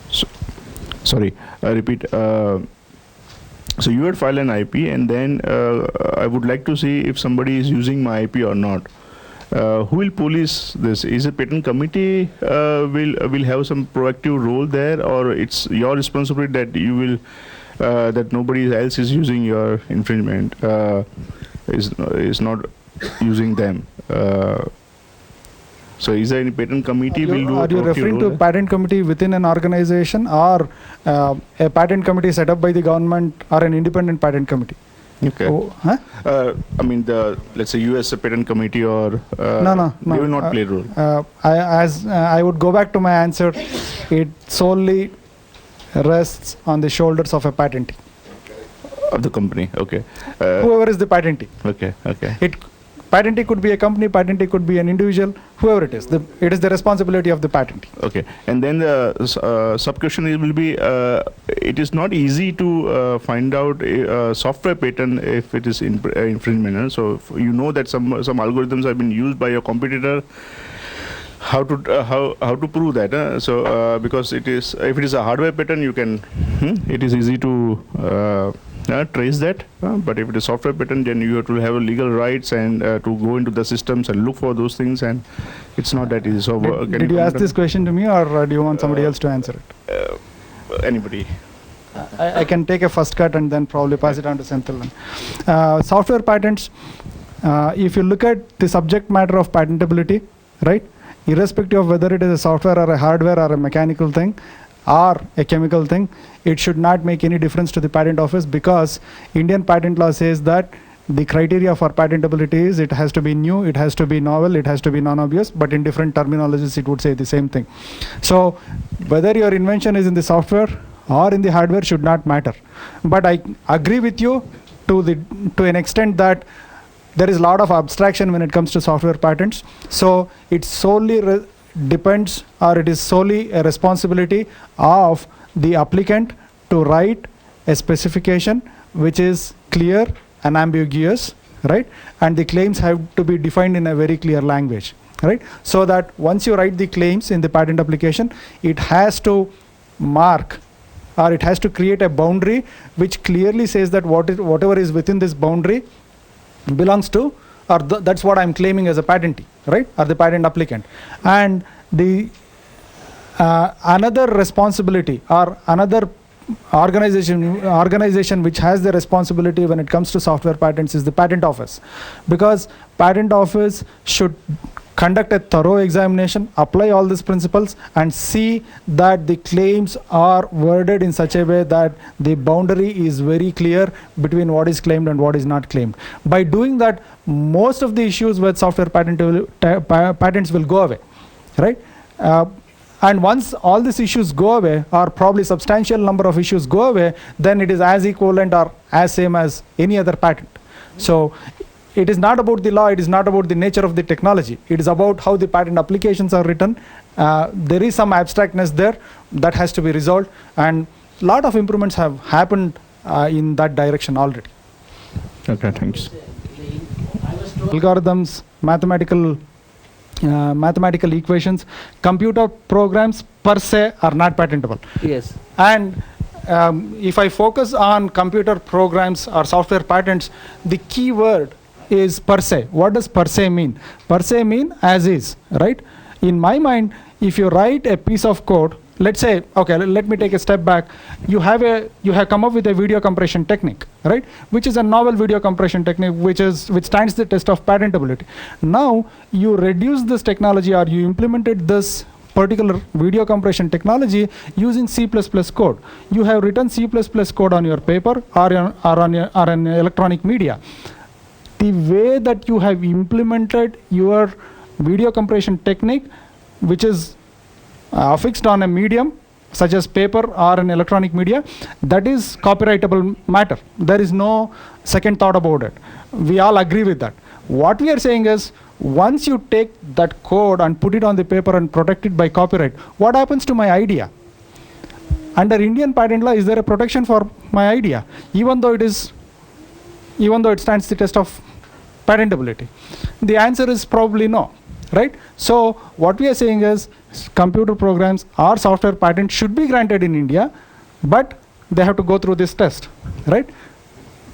So, sorry, I repeat. So you had filed an IP, and then I would like to see if somebody is using my IP or not. Who will police this? Is a patent committee will have some proactive role there, or it's your responsibility that you will that nobody else is using your infringement, is not using them? So is there any patent committee will do? Are you referring to patent committee within an organization, or a patent committee set up by the government, or an independent patent committee? Okay. Oh, huh? I mean, let's say US patent committee, or no. They will not play a role. I would go back to my answer. It solely rests on the shoulders of a patentee. Of the company, okay. Whoever is the patentee. Okay. Patentee could be a company, patentee could be an individual, whoever it is. It is the responsibility of the patentee. Okay, and then the sub-question will be, it is not easy to find out a software patent if it is infringement. So if you know that some algorithms have been used by your competitor. How to prove that? So because if it is a hardware patent, you can it is easy to trace that, but if it is software patent, then you have to have legal rights and to go into the systems and look for those things, and it's not that easy. So did you ask this question to me, or do you want somebody else to answer it? Anybody. I can take a first cut and then probably pass it on to Senthil. Software patents, if you look at the subject matter of patentability, right, irrespective of whether it is a software or a hardware or a mechanical thing or a chemical thing, it should not make any difference to the patent office, because Indian patent law says that the criteria for patentability is it has to be new, it has to be novel, it has to be non-obvious, but in different terminologies it would say the same thing. So whether your invention is in the software or in the hardware should not matter. But I agree with you to an extent that there is a lot of abstraction when it comes to software patents. So it solely depends, or it is solely a responsibility of the applicant to write a specification which is clear and ambiguous, right? And the claims have to be defined in a very clear language, right? So that once you write the claims in the patent application, it has to mark, or it has to create a boundary which clearly says that whatever is within this boundary belongs to, or that's what I'm claiming as a patentee, right, or the patent applicant. And the another responsibility, or another organization which has the responsibility when it comes to software patents is the patent office, because patent office should conduct a thorough examination, apply all these principles, and see that the claims are worded in such a way that the boundary is very clear between what is claimed and what is not claimed. By doing that, most of the issues with software patents will go away, right? And once all these issues go away, or probably substantial number of issues go away, then it is as equivalent or as same as any other patent. So it is not about the law, it is not about the nature of the technology, it is about how the patent applications are written. There is some abstractness there that has to be resolved, and a lot of improvements have happened in that direction already. Okay, thanks. Algorithms, mathematical equations, computer programs per se are not patentable. Yes. And if I focus on computer programs or software patents, the key word is per se. What does per se mean? Per se mean as is, right? In my mind, if you write a piece of code, let's say, okay, let me take a step back. You have come up with a video compression technique, right? Which is a novel video compression technique, which stands the test of patentability. Now you reduce this technology, or you implemented this particular video compression technology using C++ code. You have written C++ code on your paper or on electronic media. The way that you have implemented your video compression technique, which is affixed on a medium such as paper or an electronic media, that is copyrightable matter. There is no second thought about it. We all agree with that. What we are saying is, once you take that code and put it on the paper and protect it by copyright, what happens to my idea? Under Indian patent law, is there a protection for my idea, even though it stands the test of patentability? The answer is probably no. right? So what we are saying is computer programs or software patents should be granted in India, but they have to go through this test, right?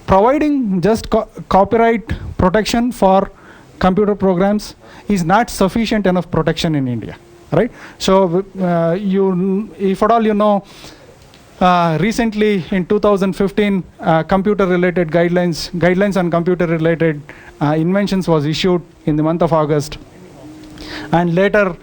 Providing just copyright protection for computer programs is not sufficient enough protection in India, right? So if at all you know, recently in 2015, computer-related guidelines on computer-related inventions was issued in the month of August, and later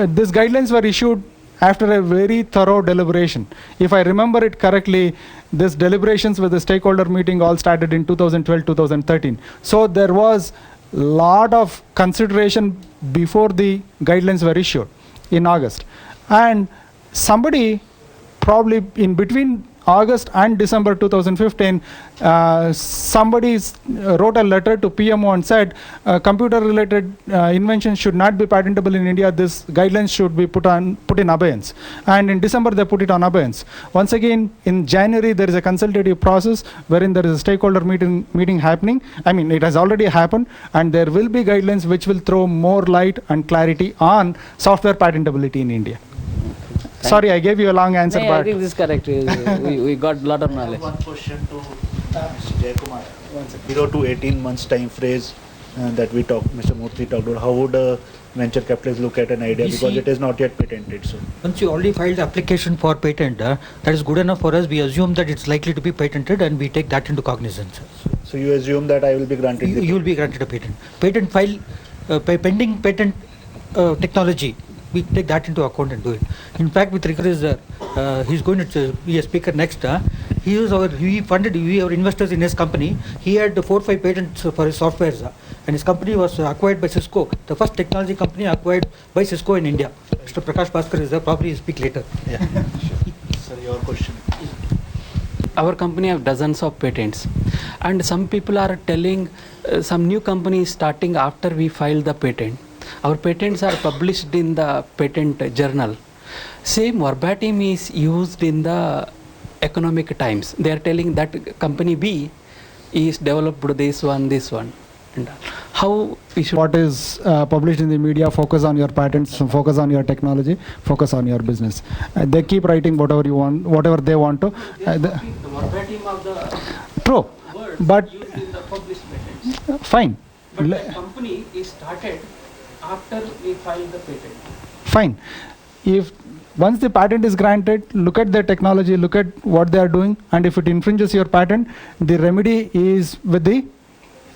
these guidelines were issued after a very thorough deliberation. If I remember it correctly, these deliberations with the stakeholder meeting all started in 2012, 2013. So there was a lot of consideration before the guidelines were issued in August. And somebody probably in between August and December 2015, somebody wrote a letter to PMO and said, computer-related inventions should not be patentable in India. This guidelines should be put in abeyance. And in December, they put it on abeyance. Once again, in January, there is a consultative process wherein there is a stakeholder meeting happening. I mean, it has already happened, and there will be guidelines which will throw more light and clarity on software patentability in India. Sorry, I gave you a long answer, but I think this is correct. we got a lot of knowledge. One question to Mr. Jayakumar. 0 to 18 months time phrase that we talked, Mr. Murthy talked about. How would a venture capitalist look at an idea, because it is not yet patented? So once you already filed the application for patent, that is good enough for us. We assume that it's likely to be patented, and we take that into cognizance. So you assume that I will be granted? You will be granted a patent. Patent file, pending patent technology. We take that into account and do it. In fact, with regards, he's going to be a speaker next. We are investors in his company. He had 4 or 5 patents for his software, and his company was acquired by Cisco, the first technology company acquired by Cisco in India. Mr. Prakash Bhaskar is there, probably he'll speak later. Yeah. Sir, your question. Our company have dozens of patents, and some people are telling some new company is starting after we file the patent. Our patents are published in the patent journal. Same verbatim is used in the Economic Times. They are telling that company B is developed this one. And how we should... What is published in the media, focus on your patents, focus on your technology, focus on your business. They keep writing whatever you want, whatever they want to. The verbatim of the true, words but used in the published patents. Fine. But the company is started after we file the patent. Fine. If once the patent is granted, look at the technology, look at what they are doing, and if it infringes your patent, the remedy is with the,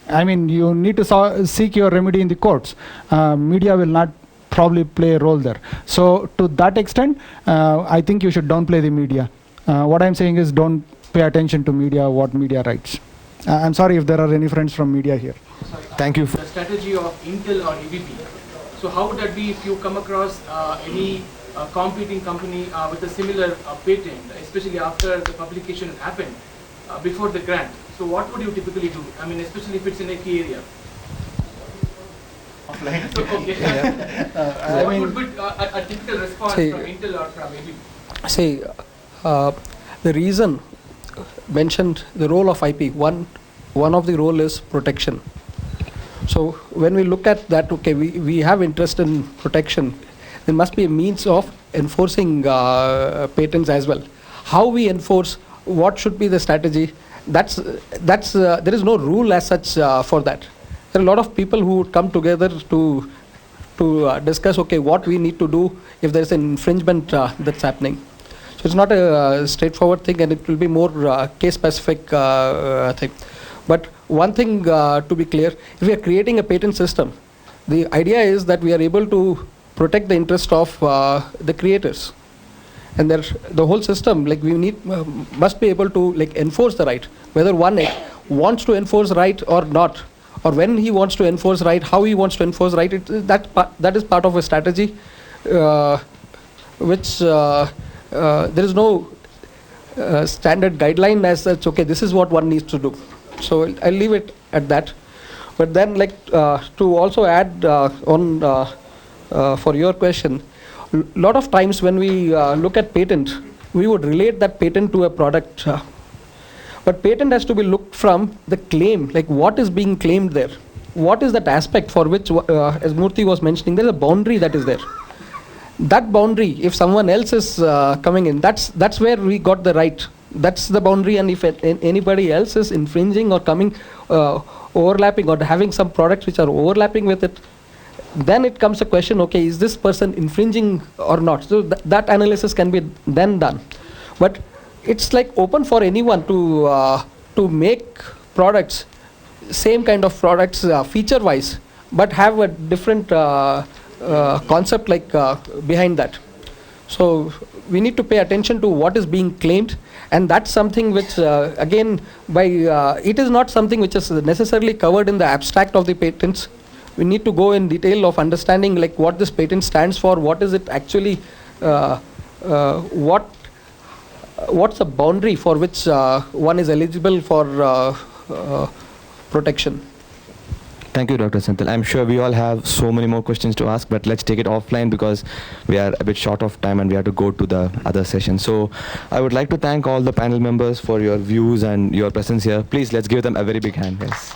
I mean, you need to seek your remedy in the courts. Media will not probably play a role there. So to that extent, I think you should downplay the media. What I'm saying is don't pay attention to media, what media writes. I'm sorry if there are any friends from media here. Sorry, Thank you. The strategy of Intel or ABB. So how would that be if you come across any competing company with a similar patent, especially after the publication has happened, before the grant? So what would you typically do? I mean, especially if it's in a key area. Offline. So, okay. So what would be a typical response from Intel or from ABB? See, the reason mentioned the role of IP. One of the role is protection. So when we look at that, okay, we have interest in protection. There must be a means of enforcing patents as well. How we enforce, what should be the strategy? There is no rule as such for that. There are a lot of people who would come together to discuss, okay, what we need to do if there is an infringement that's happening. So it's not a straightforward thing, and it will be more case-specific thing. But one thing to be clear, if we are creating a patent system, the idea is that we are able to protect the interest of the creators. And the whole system, like we must be able to enforce the right, whether one wants to enforce right or not, or when he wants to enforce right, how he wants to enforce right. That is part of a strategy, which there is no standard guideline as such. Okay, this is what one needs to do. So I'll leave it at that. But then, to also add on for your question, lot of times when we look at patent, we would relate that patent to a product. But patent has to be looked from the claim, like what is being claimed there. what is that aspect for which, as Murthy was mentioning, there is a boundary that is there. That boundary, if someone else is coming in, that's where we got the right. That's the boundary, and if anybody else is infringing or coming, overlapping or having some products which are overlapping with it, then it comes a question, okay, is this person infringing or not? So that analysis can be then done. But it's like open for anyone to make products, same kind of products feature wise, but have a different concept like behind that. So we need to pay attention to what is being claimed, and that's something which again it is not something which is necessarily covered in the abstract of the patents. We need to go in detail of understanding like what this patent stands for, what is it actually, what's the boundary for which one is eligible for protection. Thank you, Dr. Senthil. I'm sure we all have so many more questions to ask, but let's take it offline because we are a bit short of time and we have to go to the other session. So I would like to thank all the panel members for your views and your presence here. Please, let's give them a very big hand, guys.